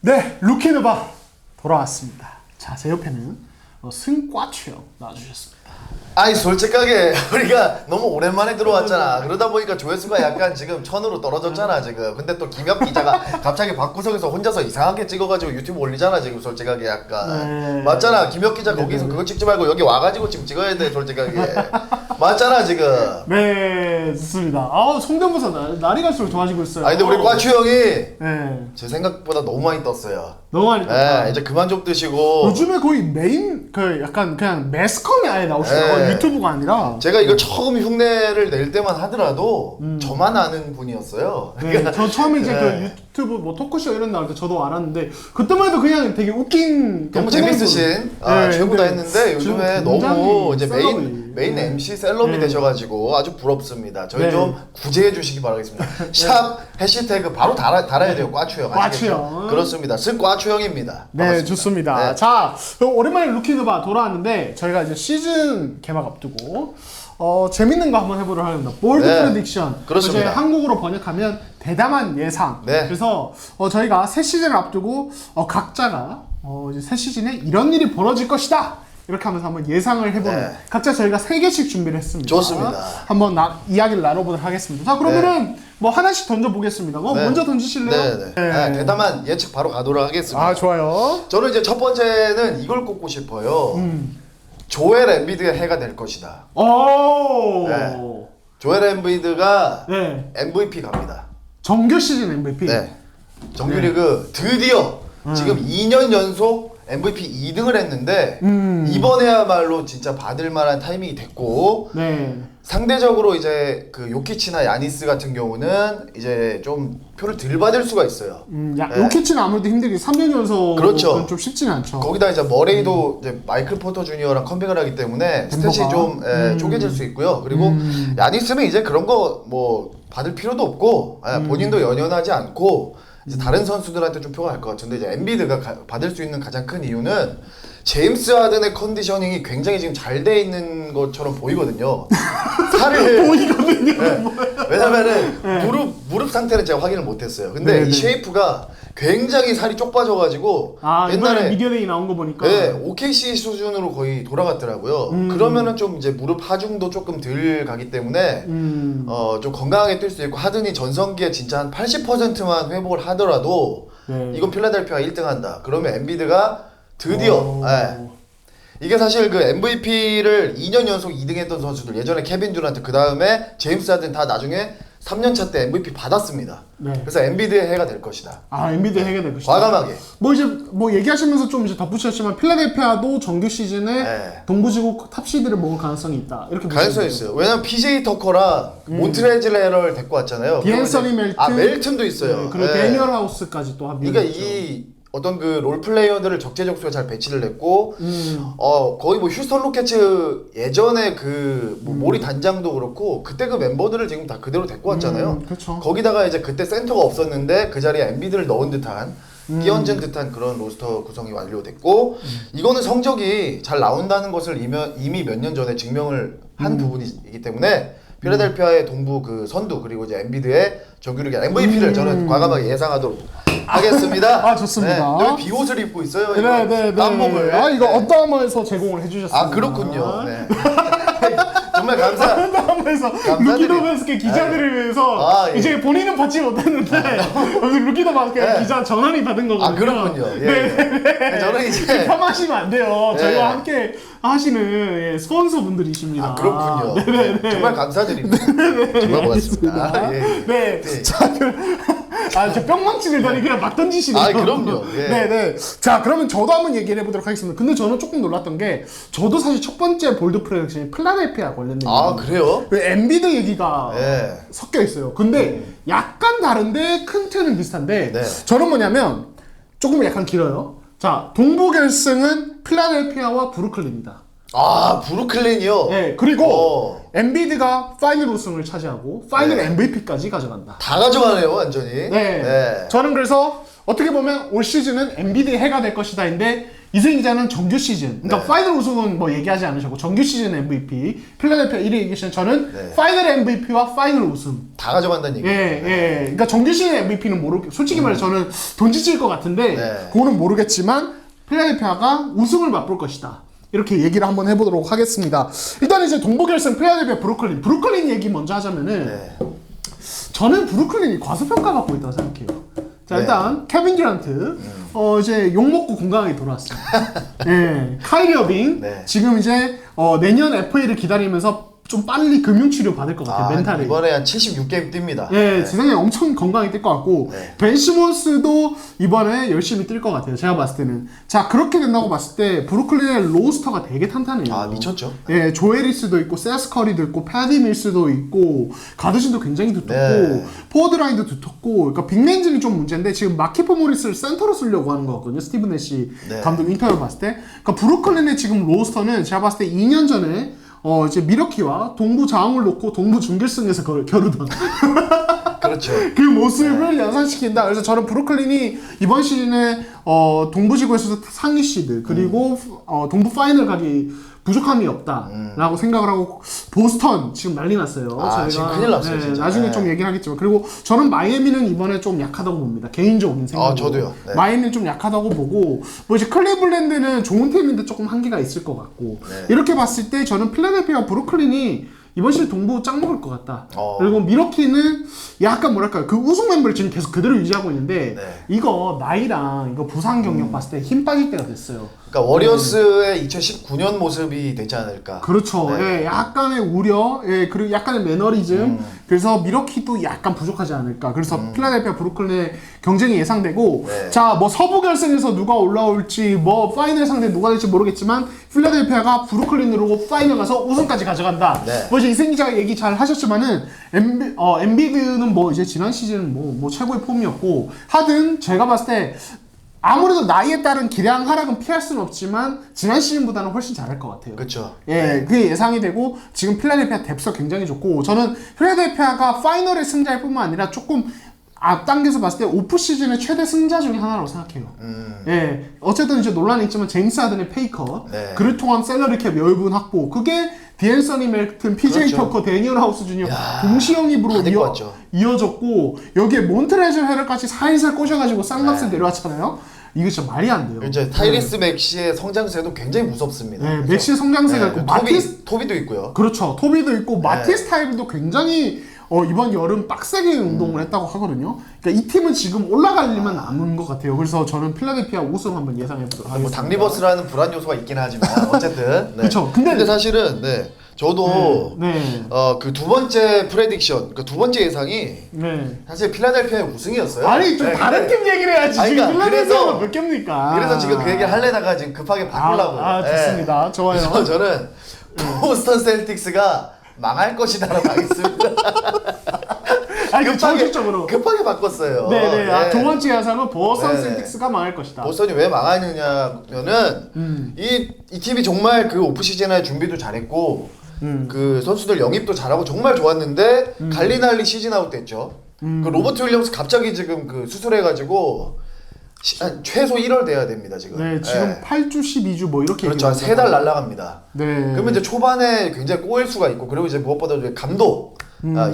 네, 루키누바 돌아왔습니다. 자, 제 옆에는 승과추형 나와주셨습니다. 아니 솔직하게 우리가 너무 오랜만에 들어왔잖아. 그러다 보니까 조회수가 약간 지금 1000으로 떨어졌잖아 지금. 근데 또 김혁 기자가 갑자기 방구석에서 혼자서 이상하게 찍어가지고 유튜브 올리잖아 지금. 솔직하게 약간 네. 맞잖아. 김혁 기자 거기서 그거 찍지 말고 여기 와가지고 지금 찍어야 돼 솔직하게. 맞잖아 지금. 네, 좋습니다. 성대모사 날이 갈수록 좋아지고 있어요. 아니 근데 우리 과추 형이 네, 제 생각보다 너무 많이 떴어요. 너무 많이 떴다. 네, 이제 그만 좀 드시고. 요즘에 거의 메인 약간 그냥 매스컴이 아예 나오시더라고요. 네. 유튜브가 아니라. 제가 이거 처음 흉내를 낼 때만 하더라도 저만 아는 분이었어요. 네, 저 처음에 이제 네. 그 유튜브 뭐 토크쇼 이런 나올 때 저도 알았는데 그때만 해도 그냥 되게 웃긴 너무 그냥 재밌으신 네, 최고다 근데 했는데 요즘에 지금 굉장히 너무 이제 셀럽이. 메인 네. MC 셀럽이 네. 되셔가지고 아주 부럽습니다. 저희 네. 좀 구제해 주시기 바라겠습니다. 샵 해시태그 바로 달아야 돼요. 과추형. 과추형. 그렇습니다. 승 과추형입니다. 네, 반갑습니다. 좋습니다. 네. 자, 오랜만에 루키누바 돌아왔는데 저희가 이제 시즌 개막 앞두고 재밌는 거 한번 해보도록 하겠습니다. 볼드 네, 프레딕션. 그렇습니다. 이제 한국어로 번역하면 대담한 예상. 네. 그래서 저희가 새 시즌을 앞두고 각자가 이제 새 시즌에 이런 일이 벌어질 것이다. 이렇게 하면서 한번 예상을 해보는 네. 각자 저희가 3개씩 준비를 했습니다. 좋습니다. 한번 이야기를 나눠보도록 하겠습니다. 자, 그러면은 뭐 하나씩 던져보겠습니다. 네. 먼저 던지실래요? 네. 대담한 예측 바로 가도록 하겠습니다. 아, 좋아요. 저는 이제 첫 번째는 이걸 꼽고 싶어요. 조엘 엠비드의 해가 될 것이다. 오. 네. 조엘 엠비드가 네. MVP 갑니다. 정규 시즌 MVP. 네. 정규리그 드디어 지금 2년 연속 MVP 2등을 했는데 이번에야말로 진짜 받을 만한 타이밍이 됐고 네. 상대적으로 이제 그 요키치나 야니스 같은 경우는 이제 좀 표를 덜 받을 수가 있어요. 네. 요키치는 아무래도 힘들게 3년 연속 그렇죠. 좀 쉽지는 않죠. 거기다 이제 머레이도 이제 마이클 포터 주니어랑 컴백을 하기 때문에 스탯이 좀 쪼개질 수 있고요. 그리고 야니스는 이제 그런 거 뭐 받을 필요도 없고 본인도 연연하지 않고 이제 다른 선수들한테 좀 표가 갈 것 같은데 이제 엠비드가 받을 수 있는 가장 큰 이유는 제임스 하든의 컨디셔닝이 굉장히 지금 잘 돼 있는 것처럼 보이거든요. 살을 보이거든요. 네. 왜냐면은 무릎 상태는 제가 확인을 못했어요. 근데 네네. 이 쉐이프가 굉장히 살이 쪽 빠져가지고 옛날에 미디어데이 나온 거 보니까 네, OKC 수준으로 거의 돌아갔더라고요. 그러면은 좀 이제 무릎 하중도 조금 덜 가기 때문에 좀 건강하게 뛸 수 있고 하든이 전성기에 진짜 한 80%만 회복을 하더라도 네. 이건 필라델피아가 1등한다. 그러면 엠비드가 드디어 이게 사실 그 MVP를 2년 연속 2등했던 선수들 예전에 케빈 듀란트 그 다음에 제임스 하든 다 나중에 3년차 때 MVP 받았습니다. 네. 그래서 엠비드의 해가 될 것이다. 엠비드 해결 될 것이다. 과감하게. 뭐 이제 뭐 얘기하시면서 좀 이제 덧붙이셨지만 필라델피아도 정규 시즌에 네. 동부지구 탑시드를 먹을 가능성이 있다. 이렇게 가능성이 있어요. 왜냐면 PJ 터커랑 몬트레즈레를 데리고 왔잖아요. 디앤서니 멜튼. 멜튼도 있어요. 네, 그리고 네. 데니얼 하우스까지 또 합류했죠. 그러니까 이 어떤 그 롤플레이어들을 적재적소에 잘 배치를 했고 거의 뭐 휴스턴 로켓츠 예전에 그 뭐 모리 단장도 그렇고 그때 그 멤버들을 지금 다 그대로 데리고 왔잖아요. 그렇죠. 거기다가 이제 그때 센터가 없었는데 그 자리에 엠비드를 넣은 듯한 끼얹은 듯한 그런 로스터 구성이 완료됐고 이거는 성적이 잘 나온다는 것을 이미 몇 년 전에 증명을 한 부분이기 때문에 필라델피아의 동부 그 선두 그리고 이제 엠비드의 정규리그 MVP를 저는 과감하게 예상하도록 하겠습니다. 좋습니다. 네, 여기 비옷을 입고 있어요. 네. 땀복을. 이거 네. 어떠함에서 제공을 해주셨습니다. 그렇군요. 네. 정말 어떠함에서 루키더베스케 기자들을 위해서 예. 이제 본인은 받지 못했는데 루키더베스케 네. 기자 전환이 받은 거거든요. 그렇군요. 예. 저는 이제 폄하하시면 안 돼요. 네. 저희와 함께 하시는 스폰서 분들이십니다. 그렇군요. 네. 정말 감사드립니다. 정말 고맙습니다. 네. 자, 저 뿅망치 들더니 그냥 막 던지시네요. 그럼요. 예. 네. 자, 그러면 저도 한번 얘기를 해보도록 하겠습니다. 근데 저는 조금 놀랐던 게 저도 사실 첫 번째 볼드 프로젝션이 필라델피아 관련된 그래요? 엠비드 얘기가 예. 섞여 있어요. 근데 약간 다른데 큰 틀은 비슷한데 네. 저는 뭐냐면 조금 약간 길어요. 자, 동부 결승은 필라델피아와 브루클린입니다. 브루클린이요? 네, 그리고 엠비드가 파이널 우승을 차지하고 파이널 MVP까지 가져간다. 다 가져가네요, 완전히. 네. 저는 그래서 어떻게 보면 올 시즌은 엔비디의 해가 될 것이다인데 이승희 기자는 정규 시즌, 그러니까 네. 파이널 우승은 뭐 얘기하지 않으셨고 정규 시즌 MVP, 필라델피아 1위 얘기하시는 저는 네. 파이널 MVP와 파이널 우승. 다 가져간다는 얘기. 예. 그러니까 정규 시즌 MVP는 솔직히 말해 저는 돈 지칠 것 같은데 네. 그거는 모르겠지만 필라델피아가 우승을 맛볼 것이다. 이렇게 얘기를 한번 해보도록 하겠습니다. 일단 이제 동부 결승 필라델피아 브루클린 얘기 먼저 하자면은 네. 저는 브루클린이 과소평가받고 있다고 생각해요. 자, 네. 일단 케빈 듀란트 이제 욕 먹고 건강하게 돌아왔어요. 예, 카이리 어빙 네. 지금 이제 내년 FA를 기다리면서 좀 빨리 금융치료 받을 것 같아요. 멘탈이. 이번에 한 76게임 뜁니다. 예, 세상에 엄청 건강히 뛸 것 같고 네. 벤 시몬스도 이번에 열심히 뛸 것 같아요. 제가 봤을 때는. 자, 그렇게 된다고 봤을 때 브루클린의 로스터가 되게 탄탄해요. 아, 미쳤죠. 예, 조에리스도 있고 세스 커리도 있고 패디 밀스도 있고 가드진도 굉장히 두텁고 네. 포워드 라인도 두텁고 그러니까 빅맨진이 좀 문제인데 지금 마키포 모리스를 센터로 쓰려고 하는 것 같거든요. 스티븐 내시 네. 감독 인터뷰를 봤을 때. 그러니까 브루클린의 지금 로스터는 제가 봤을 때 2년 전에 이제 미러키와 동부 자웅을 놓고 동부 준결승에서 겨루던 그렇죠. 그 모습을 연상시킨다. 그래서 저는 브루클린이 이번 시즌에 동부지구에서 상위 시드 그리고 동부 파이널 가기 부족함이 없다라고 생각을 하고 보스턴 지금 난리 났어요. 아, 지금 큰일 났어요, 진짜. 나중에 네. 좀 얘기를 하겠지만 그리고 저는 마이애미는 이번에 좀 약하다고 봅니다. 개인적인 생각으로. 저도요. 네. 마이애미는 좀 약하다고 보고 뭐 이제 클리블랜드는 좋은 팀인데 조금 한계가 있을 것 같고 네. 이렇게 봤을 때 저는 필라델피아 브루클린이 이번 시즌 동부 짱 먹을 것 같다. 그리고 미러키는 약간 뭐랄까요 그 우승 멤버를 지금 계속 그대로 유지하고 있는데 네. 이거 나이랑 이거 부상 경력 봤을 때 힘 빠질 때가 됐어요. 그러니까 워리어스의 2019년 모습이 되지 않을까. 그렇죠. 네. 예, 약간의 우려, 예, 그리고 약간의 매너리즘. 그래서 미러키도 약간 부족하지 않을까. 그래서 필라델피아 브루클린의 경쟁이 예상되고, 네. 자, 뭐 서부 결승에서 누가 올라올지, 뭐 파이널 상대 누가 될지 모르겠지만, 필라델피아가 브루클린으로 파이널 가서 우승까지 가져간다. 네. 뭐 이제 이승 기자가 얘기 잘 하셨지만은, 엔비드는 뭐 이제 지난 시즌 뭐 최고의 폼이었고, 하든 제가 봤을 때, 아무래도 나이에 따른 기량 하락은 피할 수는 없지만 지난 시즌보다는 훨씬 잘할 것 같아요. 그렇죠. 예, 그게 예상이 되고 지금 필라델피아 뎁스가 굉장히 좋고 저는 필라델피아가 파이널의 승자일 뿐만 아니라 조금 앞당겨서 봤을 때 오프 시즌의 최대 승자 중에 하나라고 생각해요. 예, 어쨌든 이제 논란이 있지만 제임스 하든의 페이커, 네. 그를 통한 셀러리 캡 여유분 확보, 그게 디앤서니 멜튼, PJ 그렇죠. 터커, 데니얼 하우스 주니어 야, 동시영입으로 다 데리고 왔죠. 이어졌고 여기에 몬트레즈 헤럴까지 살살 꼬셔가지고 쌍값을 내려왔잖아요. 이거 진짜 말이 안 돼요. 이제 타이리스 맥시의 성장세도 굉장히 무섭습니다. 네, 그래서- 맥시의 성장세가 네, 있고 토비도 있고요. 그렇죠. 토비도 있고 마티스 타이블도 굉장히 이번 여름 빡세게 운동을 했다고 하거든요. 그러니까 이 팀은 지금 올라갈 일만 남은 것 같아요. 그래서 저는 필라델피아 우승 한번 예상해 보도록 뭐 하겠습니다. 당리버스라는 불안 요소가 있긴 하지만 어쨌든 네. 그쵸. 근데 사실은 저도 네. 그 두 번째 프레딕션, 그 두 번째 예상이 네. 사실 필라델피아의 우승이었어요. 아니 좀 네, 다른 팀 얘기를 해야지. 아니, 지금 그러니까 필라델피아가 몇 개입니까? 그래서 지금 그 얘기를 하려다가 지금 급하게 바꾸려고요. 좋습니다. 좋아요. 그래서 저는 보스턴 셀틱스가 망할 것이다라고 하겠습니다. 아니, 정식적으로. 급하게 바꿨어요. 네네. 두 번째 예상은 보스턴 네. 셀틱스가 망할 것이다. 보스턴이 왜 망하느냐면은 이 팀이 정말 그 오프 시즌에 준비도 잘했고 그 선수들 영입도 잘하고 정말 좋았는데 갈리날리 시즌 아웃 됐죠. 그 로버트 윌리엄스 갑자기 지금 그 수술해가지고 한 최소 1월 돼야 됩니다 지금. 네, 지금 8주, 12주 뭐 이렇게. 그렇죠. 한 3달 날라갑니다. 네. 그러면 이제 초반에 굉장히 꼬일 수가 있고 그리고 이제 무엇보다 이제 감독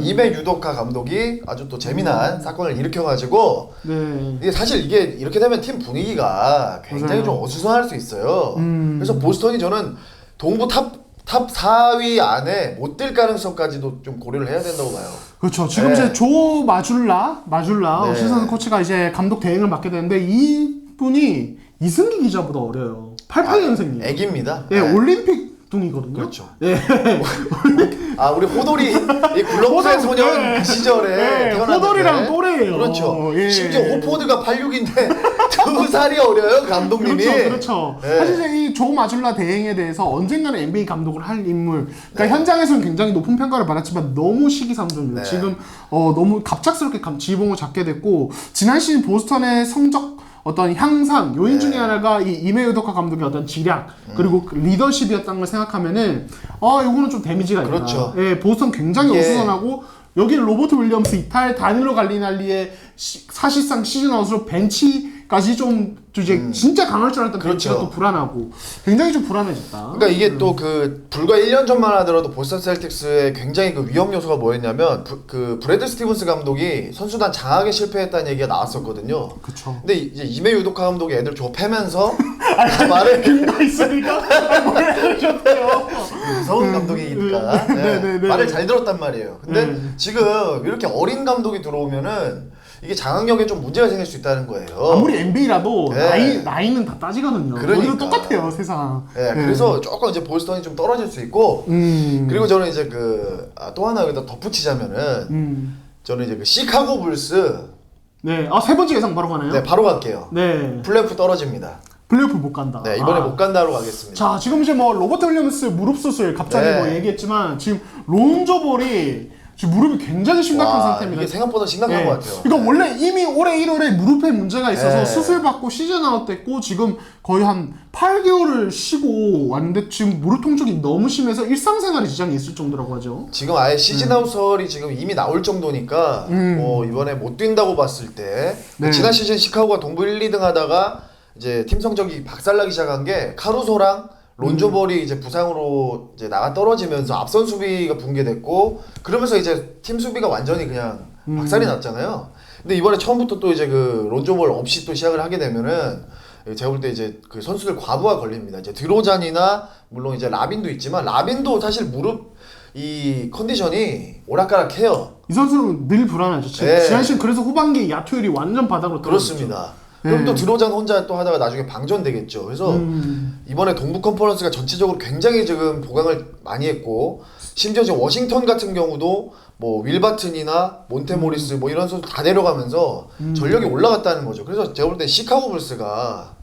이메 유도카 감독이 아주 또 재미난 사건을 일으켜가지고 네. 이게 사실 이게 이렇게 되면 팀 분위기가 굉장히 맞아요. 좀 어수선할 수 있어요. 그래서 보스턴이 저는 동부 탑 4위 안에 못 들 가능성까지도 좀 고려를 해야 된다고 봐요. 그렇죠. 지금 네. 이제 조 마줄라 네. 시선 코치가 이제 감독 대행을 맡게 되는데 이분이 이승기 기자보다 어려요. 88년생이에요. 애기입니다. 예, 올림픽 둥이거든요. 그렇죠. 예. 우리 호돌이 이 굴렁쇠 소년 네. 그 시절에 네, 태어났는데 호돌이랑 또래예요. 그렇죠. 예. 심지어 호포드가 86인데 2살이 어려요 감독님이. 그렇죠. 네. 사실 이제 이 조 마줄라 대행에 대해서 언젠가는 NBA 감독을 할 인물. 그러니까 현장에서는 굉장히 높은 평가를 받았지만 너무 시기상조입니다. 네. 지금 너무 갑작스럽게 지봉을 잡게 됐고 지난 시즌 보스턴의 성적 어떤 향상 요인 중에 하나가 이 이메 유도카 감독의 어떤 지략 그리고 그 리더십이었다는 걸 생각하면은 요거는 좀 데미지가 있다. 그렇죠. 예, 보스턴 굉장히 이게- 어수선하고 여기 로버트 윌리엄스 이탈, 다닐로 갈리날리의 사실상 시즌 아웃으로 벤치까지 좀 이제 진짜 강할 줄 알았던 그렇죠. 벤치가 또 불안하고 굉장히 좀 불안해졌다. 그러니까 이게 또 그 불과 1년 전만 하더라도 보스턴 셀틱스의 굉장히 그 위험 요소가 뭐였냐면 그 브래드 스티븐스 감독이 선수단 장악에 실패했다는 얘기가 나왔었거든요. 그쵸. 근데 이제 이메 유도카 감독이 애들 좁혀면서 말을 김도 있으니까 뭘 해주셨대요. 무서운 감독이니까 네네네. 말을 잘 들었단 말이에요. 근데 지금 이렇게 어린 감독이 들어오면은 이게 장악력에 좀 문제가 생길 수 있다는 거예요. 아무리 NBA라도 네. 나이는 다 따지거든요. 그러니까. 거기도 똑같아요, 세상. 네, 그래서 조금 이제 보스턴이 좀 떨어질 수 있고 그리고 저는 이제 또 하나 여기다 덧붙이자면은 저는 이제 그 시카고 불스 네, 세 번째 예상 바로 가나요? 네, 바로 갈게요. 네. 플레이오프 떨어집니다. 플레이오프 못 간다. 네, 이번에 못 간다로 가겠습니다. 자, 지금 이제 뭐 로버트 윌리엄스 무릎 수술 갑자기 네. 뭐 얘기했지만 지금 론조 볼이 지금 무릎이 굉장히 심각한 와, 상태입니다. 이게 생각보다 심각한 네. 것 같아요. 그러니까 원래 이미 올해 1월에 무릎에 문제가 있어서 네. 수술받고 시즌 아웃됐고 지금 거의 한 8개월을 쉬고 왔는데 지금 무릎 통증이 너무 심해서 일상생활에 지장이 있을 정도라고 하죠. 지금 아예 시즌 아웃설이 지금 이미 나올 정도니까 뭐 이번에 못 뛴다고 봤을 때 네. 지난 시즌 시카고가 동부 1, 2등 하다가 이제 팀 성적이 박살나기 시작한 게 카루소랑 론조볼이 이제 부상으로 이제 나가 떨어지면서 앞선 수비가 붕괴됐고 그러면서 이제 팀 수비가 완전히 그냥 박살이 났잖아요. 근데 이번에 처음부터 또 이제 그 론조볼 없이 또 시작을 하게 되면은 제가 볼 때 이제 그 선수들 과부하 걸립니다. 이제 드로잔이나 물론 이제 라빈도 있지만 라빈도 사실 무릎 이 컨디션이 오락가락해요. 이 선수는 늘 불안하죠. 네. 지난 시즌 그래서 후반기 야투율이 완전 바닥으로 떨어졌죠. 그렇습니다. 그럼 또 드로잔 혼자 또 하다가 나중에 방전되겠죠. 그래서 이번에 동부 컨퍼런스가 전체적으로 굉장히 지금 보강을 많이 했고 심지어 지금 워싱턴 같은 경우도 뭐 윌바튼이나 몬테모리스 뭐 이런 선수 다 내려가면서 전력이 올라갔다는 거죠. 그래서 제가 볼 때 시카고 불스가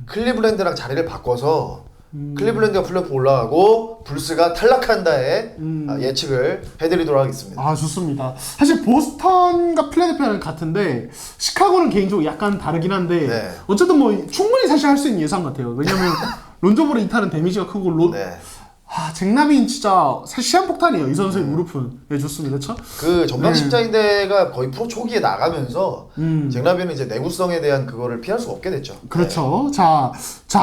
클리블랜드랑 자리를 바꿔서 클리블랜드가 플레이오프 올라가고 불스가 탈락한다에 예측을 해드리도록 하겠습니다. 아, 좋습니다. 사실 보스턴과 필라델피아는 같은데 시카고는 개인적으로 약간 다르긴 한데 네. 어쨌든 뭐 충분히 사실 할 수 있는 예상 같아요. 왜냐면 론조볼의 이탈은 데미지가 크고 네. 잭나빈 진짜 시한폭탄이에요. 이 선수의 무릎은. 네, 좋습니다. 그렇죠? 그 전방 십자인대가 거의 프로 초기에 나가면서 잭라비는 이제 내구성에 대한 그거를 피할 수가 없게 됐죠. 그렇죠. 자,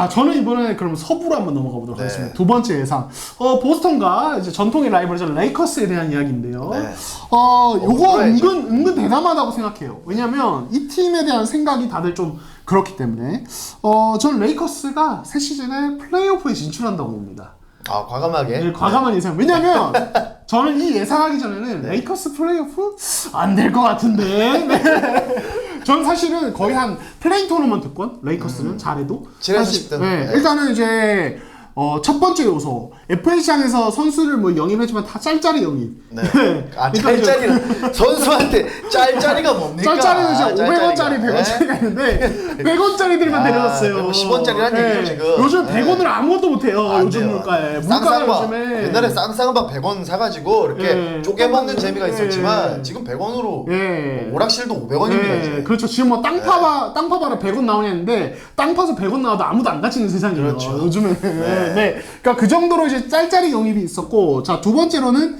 저는 이번에 그럼 서부로 한번 넘어가 보도록 네. 하겠습니다. 두 번째 예상. 보스턴과 이제 전통의 라이벌이죠. 레이커스에 대한 이야기인데요. 네. 요거 들어야죠. 은근 대담하다고 생각해요. 왜냐면 이 팀에 대한 생각이 다들 좀 그렇기 때문에. 저는 레이커스가 새 시즌에 플레이오프에 진출한다고 봅니다. 아, 과감하게. 네, 과감한 예상. 왜냐면 저는 이 예상하기 전에는 레이커스 플레이오프 안 될 것 같은데. 네. 전 사실은 거의 한 플레잉 토너먼트권 레이커스는 잘해도 7에서 사실, 10등. 네, 네. 일단은 이제 첫 번째 요소 FA시장에서 선수를 뭐 영입했지만 다 짤짤이 영입. 네. 그러니까 아, 이제 짤짤이 선수한테 짤짤이가 뭡니까? 짤짤이는 이제 짤짤이가. 500원짜리, 100원짜리가 있는데 100원짜리들만 데려갔어요. 10원짜리란 얘기죠, 지금. 요즘 네. 100원으로 아무것도 못해요. 안 요즘 돼요. 물가에. 물가가 쌍쌍밥. 요즘에 옛날에 쌍쌍밥 100원 사가지고 이렇게 네. 쪼개먹는 재미가 있었지만 네. 지금 100원으로 네. 오락실도 500원입니다 네, 이제. 그렇죠. 지금 뭐 땅 파봐라 100원 나오냐는데 땅 파서 100원 나와도 아무도 안 갇히는 세상이에요. 그렇죠. 요즘에. 네. 그러니까 그 정도로 이제 짤짤이 영입이 있었고, 자, 두 번째로는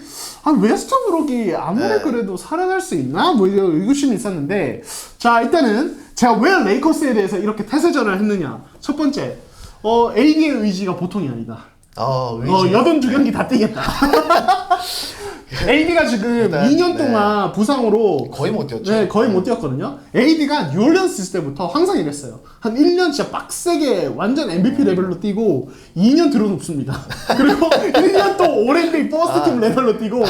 웨스트브룩이 아무리 네. 그래도 살아날 수 있나? 뭐 이런 의구심이 있었는데, 자, 일단은 제가 왜 레이커스에 대해서 이렇게 태세전을 했느냐? 첫 번째, AD의 의지가 보통이 아니다. 의지. 82경기 다 뛰겠다. AD가 지금 일단, 2년 동안 부상으로 거의 못 뛰었죠. 네, 거의 못 뛰었거든요. AD가 뉴올리언스 있을 때부터 항상 이랬어요. 한 1년 진짜 빡세게 완전 MVP 레벨로 뛰고 2년 들어눕습니다. 그리고 1년 또 올림픽 버스트팀 레벨로 뛰고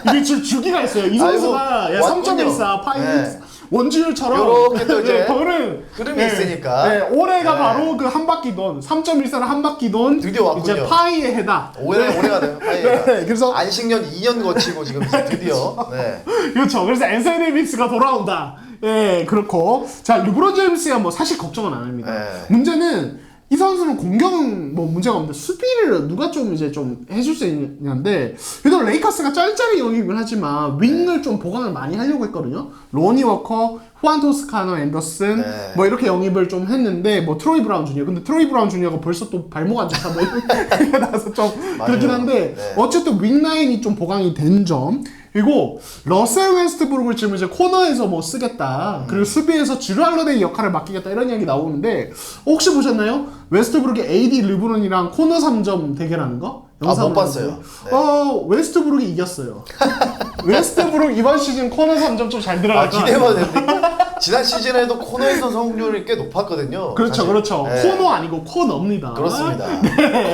이게 지금 주기가 있어요. 이 선수가 아이고, 왔군요. 3.14 파이 네. 원주율처럼 요렇게 또 이제 흐름이 네, 있으니까. 네, 올해가 네. 바로 그 한 바퀴 돈 3.14는 한 바퀴 돈 드디어 왔군요. 이제 파이에 해다. 올해가 돼요. 네, 그래서 안식년 2년 거치고 지금 이제 드디어. 네. 그렇죠. 그래서 앤서니 데이비스가 돌아온다. 예, 그렇고. 자, 르브론 제임스야 뭐 사실 걱정은 안 합니다. 네. 문제는 이 선수는 공격은 뭐 문제가 없는데 수비를 누가 좀 이제 좀 해줄 수 있냐인데, 그래도 레이커스가 짤짤이 영입을 하지만 윙을 좀 보강을 많이 하려고 했거든요. 로니 워커, 후안 토스카노 앤더슨 네. 뭐 이렇게 영입을 좀 했는데 뭐 트로이 브라운 주니어 근데 트로이 브라운 주니어가 벌써 또 발목 안 좋다 뭐 이렇게 나서 좀 그렇긴 한데 네. 어쨌든 윙라인이 좀 보강이 된 점 그리고 러셀 웨스트브룩을 지금 이제 코너에서 뭐 쓰겠다 그리고 수비에서 주루 할러데이 역할을 맡기겠다 이런 이야기 나오는데 혹시 보셨나요? 웨스트브룩이 AD 르브론이랑 코너 3점 대결하는 거? 못 봤어요. 네. 웨스트브룩이 이겼어요. 웨스트브룩 이번 시즌 코너 3점 좀 잘 들어갈 것 같아요. 기대해봐도 됩니까? 지난 시즌에도 코너에서 성공률이 꽤 높았거든요. 그렇죠, 사실. 그렇죠. 네. 코너 아니고 코너입니다. 그렇습니다.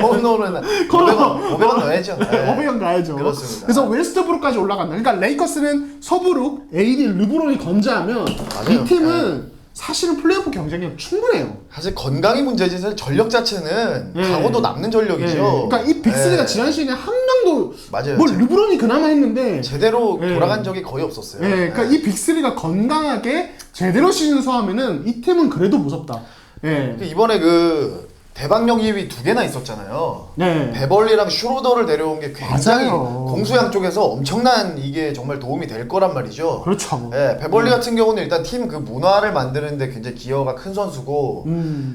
코너는 500원 넣어야죠. 네. 500원 가야죠. 그렇습니다. 그래서 웨스트브룩까지 올라간다. 그러니까 레이커스는 서브룩, AD, 르브론이 건재하면 맞아요. 이 팀은 사실은 플레이오프 경쟁력 충분해요. 사실 건강이 문제지 사실 전력 자체는 네. 강호도 남는 전력이죠. 네. 그러니까 이 빅3가 네. 지난 시즌에 한 명도 맞아요. 뭐 르브론이 그나마 했는데 제대로 네. 돌아간 적이 거의 없었어요. 예, 그러니까 이 빅3가 건강하게 제대로 시즌 소화하면은 이 팀은 그래도 무섭다. 예. 이번에 그 대박 영입이 2개나 있었잖아요. 네. 베벌리랑 슈로더를 데려온 게 굉장히 맞아요. 공수양 쪽에서 엄청난 이게 정말 도움이 될 거란 말이죠. 그렇죠. 네, 베벌리 같은 경우는 일단 팀 그 문화를 만드는데 굉장히 기여가 큰 선수고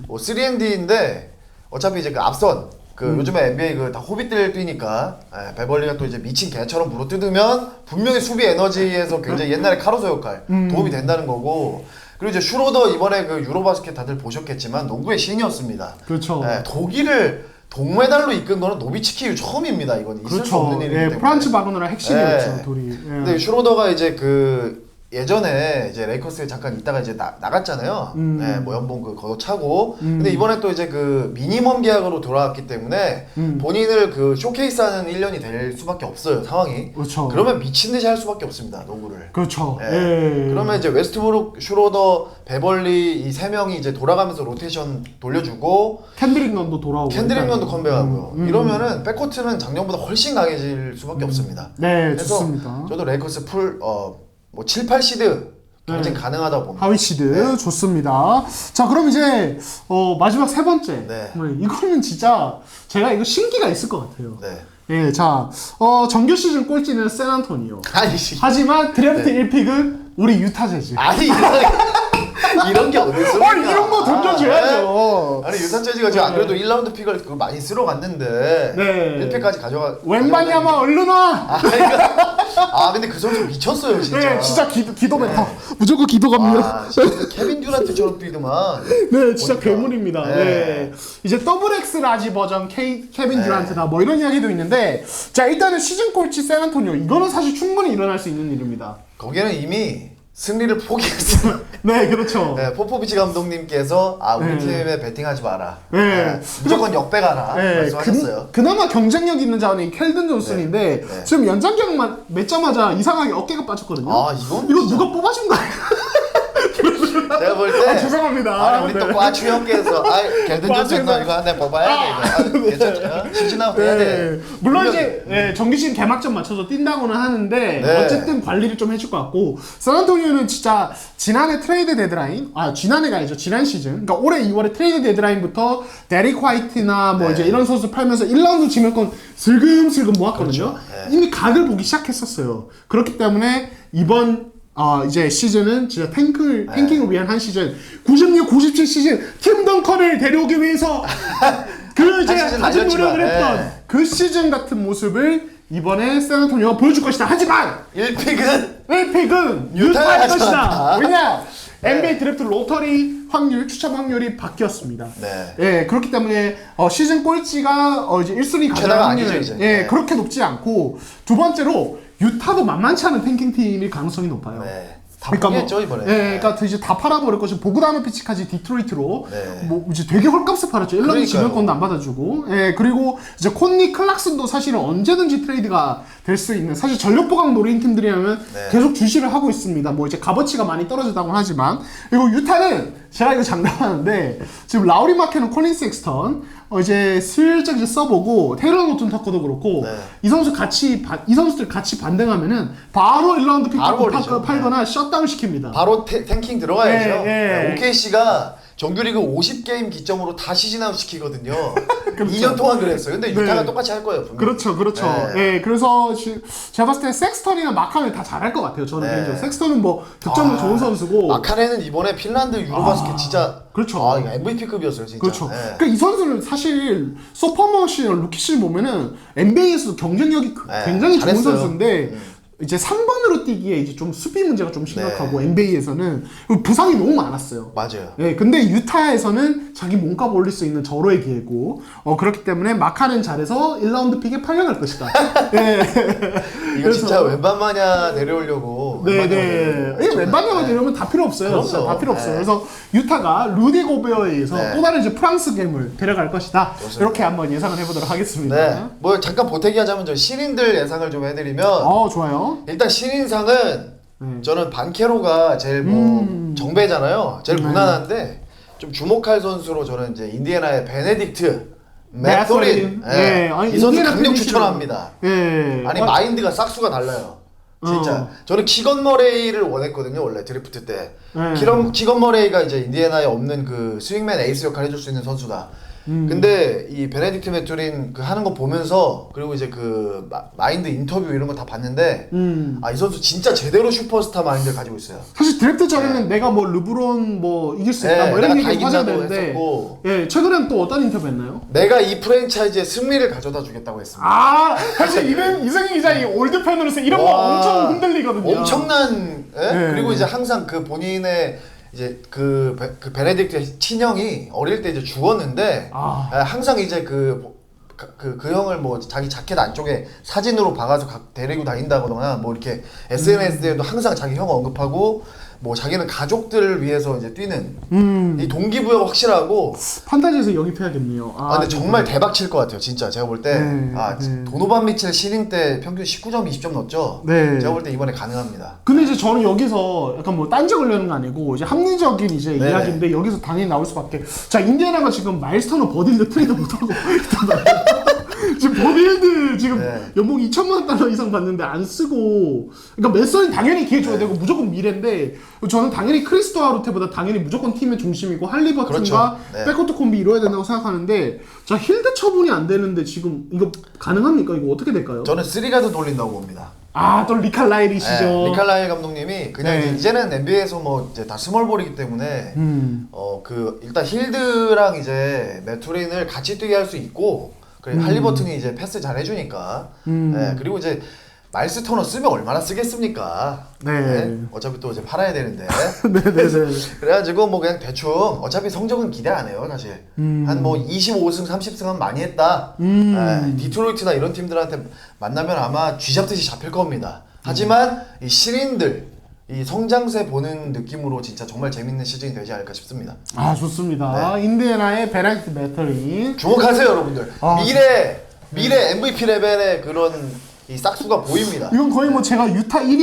뭐 3&D인데 어차피 이제 그 앞선 그 요즘에 NBA 그 다 호빗들 뛰니까 베벌리가 또 이제 미친 개처럼 물어뜯으면 분명히 수비 에너지에서 굉장히 옛날에 카루소 역할 도움이 된다는 거고 그리고 이제 슈로더 이번에 그 유로바스켓 다들 보셨겠지만 농구의 신이었습니다. 그렇죠. 독일을 동메달로 이끈 거는 노비츠키 처음입니다. 이건 있을 수 그렇죠. 없는 일이기 예, 때문에. 프란츠 바그너랑 핵심이었죠, 예. 둘이. 예. 근데 슈로더가 이제 그 예전에 이제 레이커스에 잠깐 있다가 이제 나갔잖아요. 네, 뭐 연봉 그 걷어차고. 근데 이번에 또 이제 그 미니멈 계약으로 돌아왔기 때문에 본인을 그 쇼케이스하는 1년이 될 수밖에 없어요 상황이. 그렇죠. 그러면 미친 듯이 할 수밖에 없습니다 농구를. 그렇죠. 예. 예. 그러면 이제 웨스트브룩, 슈로더, 베벌리 이 세 명이 이제 돌아가면서 로테이션 돌려주고 캔드릭 넌도 돌아오고. 캔드릭 런도 일단. 컴백하고요. 이러면은 백코트는 작년보다 훨씬 강해질 수밖에 없습니다. 네, 그래서 좋습니다. 저도 레이커스 뭐 7, 8시드 경쟁 가능하다고 봅니다. 하위 시드 네. 좋습니다. 자, 그럼 이제 마지막 세 번째. 네. 이거는 진짜 제가 이거 신기가 있을 것 같아요. 네. 예, 자, 정규 시즌 꼴찌는 샌안토니오. 아니, 하지만 드래프트 네. 1픽은 우리 유타 재즈. 아니 이런 게 어딨어? 이런 거 던져줘야죠. 아니 유타 재즈가 지금 안 그래도 1라운드 픽을 그걸 많이 쓸어 갔는데 네. 1픽까지 가져가. 웬만이야마 얼른 와. 근데 그 선수 미쳤어요 진짜. 네, 진짜 기도 메타. 무조건 기도 갑니다. 진짜 케빈 듀란트처럼 뛰더만. 네, 진짜 보니까. 괴물입니다. 네. 네. 이제 더블 X 라지 버전 케빈 듀란트다 뭐 이런 이야기도 있는데 자, 일단은 시즌 꼴찌 샌안토니오 이거는 사실 충분히 일어날 수 있는 일입니다. 거기는 이미 승리를 포기했어요. 네, 그렇죠. 네, 포포비치 감독님께서 우리 네. 팀에 베팅하지 마라. 네. 무조건 역배가라 네, 말씀하셨어요. 그나마 경쟁력 있는 자원이 켈든 존슨인데 네. 네. 지금 연장경만 맺자마자 이상하게 어깨가 빠졌거든요. 이건 이거 진짜- 누가 뽑아준 거 아니야? 내가 볼 때 죄송합니다. 우리 네. 또 과추 형께서 갤든 존슨 너 이거 한 대 뽑아야 돼. 이거. 괜찮죠? 시즌아웃 해야 돼. 네. 물론 이제 정규 시즌 개막전 맞춰서 뛴다고는 하는데 네. 어쨌든 관리를 좀 해줄 것 같고 샌안토니오는 진짜 지난해 트레이드 데드라인 지난해가 아니죠 지난 시즌 그러니까 올해 2월에 트레이드 데드라인부터 데릭 화이트나 뭐 네. 이제 이런 선수 팔면서 1라운드 지명권 슬금슬금 모았거든요. 그렇죠. 네. 이미 각을 보기 시작했었어요. 그렇기 때문에 이번 이제 시즌은 진짜 탱킹을 위한 한 시즌 96, 97 시즌 팀 덩컨을 데려오기 위해서 그 이제 시즌 가진 날렸지만, 노력을 했던 네. 그 시즌 같은 모습을 이번에 샌안토니오가 보여줄 것이다. 하지만 1픽은 1픽은 유타가 유타일 것이다. 가져간다. 왜냐? 네. NBA 드래프트 로터리 확률, 추첨 확률이 바뀌었습니다. 네. 예, 그렇기 때문에 시즌 꼴찌가 이제 1순위 가져갈 최다가 확률 아니죠, 이제. 예, 네. 그렇게 높지 않고 두 번째로 유타도 만만치 않은 탱킹 팀일 가능성이 높아요. 네. 다 포기했죠 이번에. 예, 그러니까 이제 다 팔아버릴 것이 보그다노비치까지 디트로이트로 네. 뭐 이제 되게 헐값을 팔았죠. 1라운드 그러니까요. 지명권도 안 받아주고, 예, 그리고 이제 콘니 클락슨도 사실은 언제든지 트레이드가 될 수 있는 사실 전력 보강 노린 팀들이라면 네. 계속 주시를 하고 있습니다. 뭐 이제 값어치가 많이 떨어졌다고 하지만 그리고 유타는 제가 이거 장담하는데 지금 라우리 마케는 콜린 섹스턴 이제 슬쩍 이제 써보고 테일러 노튼 터커도 그렇고 네. 이 선수들 같이 반등하면은 바로 1라운드 픽 바로 받고 올리죠. 팔거나 셧다운 시킵니다. 바로 탱킹 들어가야죠. 예, 예. OKC가 정규리그 50게임 기점으로 다 시즌아웃 시키거든요. 그렇죠. 2년 동안 그랬어요. 근데 유타가 네. 똑같이 할 거예요. 분명히. 그렇죠, 그렇죠. 네. 예, 그래서 제가 봤을 때 섹스턴이나 마카는 다 잘할 것 같아요. 저는 네. 개인적으로. 섹스턴은 뭐 득점도 좋은 선수고. 마카레는 이번에 핀란드 유로바스켓 진짜 그렇죠. 이거 MVP급이었어요, 진짜. 그렇죠. 네. 그러니까 이 선수는 사실 소퍼머시나 루키시를 보면은 NBA에서 경쟁력이 네, 굉장히 좋은 잘했어요. 선수인데 이제 3번으로 뛰기에 이제 좀 수비 문제가 좀 심각하고 네. NBA에서는 부상이 너무 많았어요. 맞아요. 예, 근데 유타에서는 자기 몸값 올릴 수 있는 절호의 기회고 그렇기 때문에 마카는 잘해서 1라운드 픽에 팔려날 것이다. 예. 이거 진짜 웬만마냐 내려오려고. 네네. 웬만하면 이러면 다 필요 없어요. 그럼요. 진짜 다 필요 없어요. 네. 그래서 유타가 루디 고베어에 의해서 네. 또 다른 이제 프랑스 겜을 데려갈 것이다. 좋습니다. 이렇게 한번 예상을 해보도록 하겠습니다. 네. 뭐 잠깐 보태기 하자면 저 신인들 예상을 좀 해드리면 좋아요. 일단 신인상은 저는 반케로가 제일 뭐 정배잖아요. 제일 무난한데 좀 주목할 선수로 저는 이제 인디애나의 베네딕트 매토린. 네. 아니, 이 선수 인디애나 강력 페니시는- 추천합니다. 예. 아니 마인드가 싹수가 달라요. 진짜. 저는 키건 머레이를 원했거든요. 원래 드래프트 때. 키건 머레이가 이제 인디애나에 없는 그 스윙맨 에이스 역할 해줄 수 있는 선수다. 근데 이 베네딕트 매토린 그 하는 거 보면서 그리고 이제 그 마인드 인터뷰 이런 거 다 봤는데 이 선수 진짜 제대로 슈퍼스타 마인드를 가지고 있어요. 사실 드래프트 전에는 내가 뭐 르브론 뭐 이길 수 있다 네, 뭐 이런 내가 다 얘기 이긴다고 하셨는데 했었고. 예, 최근엔 또 어떤 인터뷰 했나요? 내가 이 프랜차이즈의 승리를 가져다 주겠다고 했습니다. 사실 이승희 기자이 올드 팬으로서 이런 거 와, 엄청 흔들리거든요. 엄청난 예? 네. 그리고 이제 항상 그 본인의 이제 그 베네딕트의 친형이 어릴 때 이제 죽었는데 예, 항상 이제 그 형을 뭐 자기 자켓 안쪽에 사진으로 박아서 데리고 다닌다거나 뭐 이렇게 SNS에도 항상 자기 형 언급하고 뭐 자기는 가족들을 위해서 이제 뛰는 이 동기부여가 확실하고 판타지에서 영입해야겠네요. 근데 정말 대박 칠 것 같아요 진짜 제가 볼 때 네. 도노반 미첼 신인 때 평균 19점 20점 넣었죠. 네. 제가 볼 때 이번에 가능합니다. 근데 이제 저는 여기서 약간 뭐 딴지 걸려는 거 아니고 이제 합리적인 이제 네네. 이야기인데 여기서 당연히 나올 수밖에. 자, 인디애나가 지금 마일스 터너 버딜드 트레이드 못하고 있잖아요. 지금 버딜드 지금 네. 연봉 2천만 달러 이상 받는데 안 쓰고, 그러니까 메서는 당연히 기회 줘야 되고 무조건 미래인데 저는 당연히 크리스토 아루테보다 당연히 무조건 팀의 중심이고 할리버튼과 그렇죠. 네. 백코트 콤비 이뤄야 된다고 생각하는데, 자, 힐드 처분이 안 되는데 지금 이거 가능합니까? 이거 어떻게 될까요? 저는 3가드 돌린다고 봅니다. 또 리칼라일이시죠. 네, 리칼라일 감독님이 그냥 네. 이제는 NBA에서 뭐 이제 다 스몰볼이기 때문에 일단 힐드랑 이제 매투린을 같이 뛰게 할 수 있고 그리고 할리버튼이 이제 패스 잘 해주니까 네, 그리고 이제 마일스 터너 쓰면 얼마나 쓰겠습니까? 네. 어차피 또 이제 팔아야 되는데. 네네네. 그래가지고 뭐 그냥 대충 어차피 성적은 기대 안 해요 사실. 한 뭐 25승 30승 하면 많이 했다. 디트로이트나 이런 팀들한테 만나면 아마 쥐잡듯이 잡힐 겁니다. 하지만 이 신인들 이 성장세 보는 느낌으로 진짜 정말 재밌는 시즌이 되지 않을까 싶습니다. 좋습니다. 인디애나의 베네딕트 매터린. 주목하세요 여러분들. 미래 MVP 레벨의 그런 이 싹수가 보입니다. 이건 거의 뭐 제가 유타 1위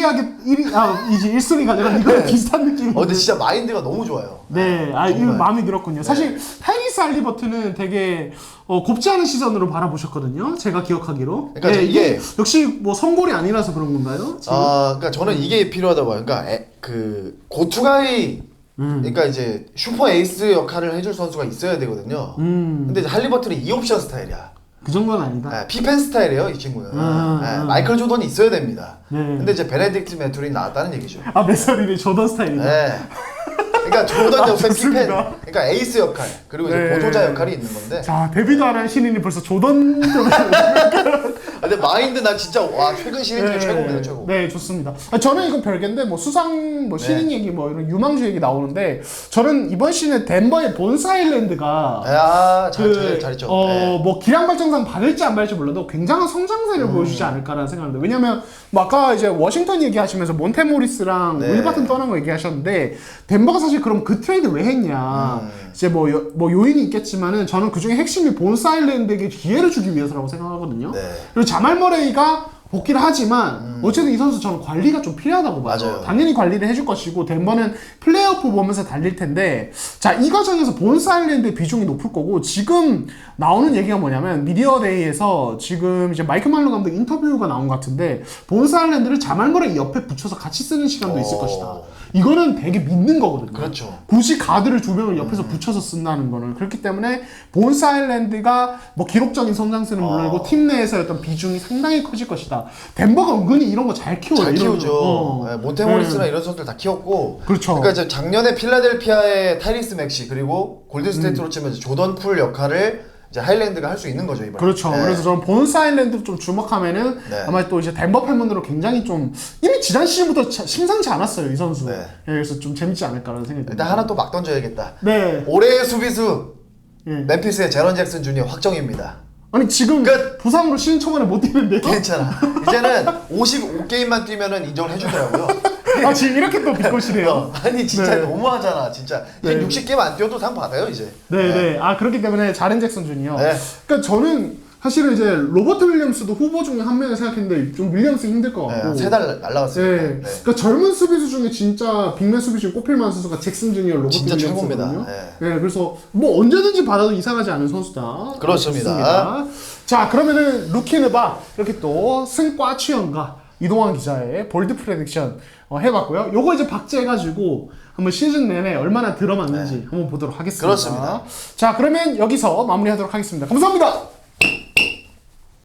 이제 1순위가 아니라 이거 비슷한 느낌. 근데 진짜 마인드가 너무 좋아요. 네, 이거 마음에 들었군요. 사실 타이리스 할리버튼은 되게 곱지 않은 시선으로 바라보셨거든요. 제가 기억하기로. 그러니까 이게 역시 뭐 성골이 아니라서 그런 건가요? 지금? 그러니까 저는 이게 필요하다고 봐요. 그러니까 그 고투가이 그러니까 이제 슈퍼 에이스 역할을 해줄 선수가 있어야 되거든요. 근데 이제 할리버튼은 2옵션 스타일이야. 그 정도는 아니다. 피펜 스타일이에요 이 친구는. 마이클 조던이 있어야 됩니다. 네. 근데 이제 베네딕트 매투린이 나왔다는 얘기죠. 메서린이 조던 스타일이다. 네. 그러니까 조던 옆에 피펜, 좋습니다. 그러니까 에이스 역할 그리고 이제 보조자 역할이 있는 건데. 자, 데뷔도 안 한 신인이 벌써 조던. 근데 마인드 나 진짜 와 최근 시즌 중에 최고입니다 최고. 네, 좋습니다. 저는 이거 별개인데 뭐 수상 뭐 신인 얘기 뭐 이런 유망주 얘기 나오는데 저는 이번 시즌에 덴버의 본스 아일랜드가 잘했죠. 뭐 기량 발전상 받을지 안 받을지 몰라도 굉장한 성장세를 보여주지 않을까라는 생각합니다. 왜냐면 뭐 아까 이제 워싱턴 얘기하시면서 몬테모리스랑 윌 바튼 떠난 거 얘기하셨는데 덴버가 사실 그럼 그 트레이드 왜 했냐? 이제 뭐 요인이 있겠지만은 저는 그 중에 핵심이 본스 아일랜드에게 기회를 주기 위해서라고 생각하거든요. 네. 그리고 자말 머레이가 복귀를 하지만 어쨌든 이 선수 저는 관리가 좀 필요하다고 봐요. 맞아요. 당연히 관리를 해줄 것이고 덴버는 플레이오프 보면서 달릴 텐데, 자, 이 과정에서 본스 아일랜드의 비중이 높을 거고, 지금 나오는 얘기가 뭐냐면 미디어데이에서 지금 이제 마이크 말론 감독 인터뷰가 나온 것 같은데 본스 아일랜드를 자말 머레이 옆에 붙여서 같이 쓰는 시간도 있을 것이다. 이거는 되게 믿는 거거든요. 그렇죠. 굳이 가드를 두 명을 옆에서 붙여서 쓴다는 거는 그렇기 때문에 본스 아일랜드가 뭐 기록적인 성장세는 물론이고 팀 내에서의 어떤 비중이 상당히 커질 것이다. 덴버가 은근히 이런 거 잘 키워요. 잘 이런 키우죠. 거. 네, 몬테모리스나 이런 선수들 다 키웠고. 그렇죠. 그러니까 이제 작년에 필라델피아의 타이리스 맥시 그리고 골든스테이트로 치면 이제 조던 풀 역할을 이제 하일랜드가 할 수 있는 거죠, 이번에. 그렇죠. 네. 그래서 저는 본스 아일랜드 좀 주목하면은 네. 아마 또 이제 덴버 팬분들은 굉장히 좀 이미 지난 시즌부터 심상치 않았어요, 이 선수. 네. 예, 그래서 좀 재밌지 않을까라는 생각이 듭니다. 일단 하나 또 막 던져야겠다. 네. 올해의 수비수 예. 멤피스의 제런 잭슨 주니어 확정입니다. 아니 지금 끝! 부상으로 시즌 초반에 못 뛰는데요? 괜찮아. 이제는 55게임만 뛰면은 인정을 해주더라고요. 아 지금 이렇게 또 비꼬시네요. 아니 진짜 네. 너무하잖아 진짜. 네. 60게임 안 뛰어도 상 받아요 이제. 네네. 아 그렇기 때문에 자렌 잭슨 주니어. 네. 그러니까 저는 사실은 이제 로버트 윌리엄스도 후보 중에 한 명을 생각했는데 좀 윌리엄스 힘들 것 같고. 네, 3달 날라갔어요. 네. 네. 그러니까 젊은 수비수 중에 진짜 빅맨 수비수 중에 꼽힐 만한 선수가 잭슨 주니어, 로버트 진짜 윌리엄스거든요. 최고입니다. 네. 그래서 뭐 언제든지 받아도 이상하지 않은 선수다. 그렇습니다. 좋습니다. 자 그러면은 루키느바 이렇게 또 승과 취연과 이동환 기자의 볼드 프레딕션 해봤고요. 요거 이제 박제해가지고 한번 시즌 내내 얼마나 들어맞는지 한번 보도록 하겠습니다. 그렇습니다. 자 그러면 여기서 마무리하도록 하겠습니다. 감사합니다.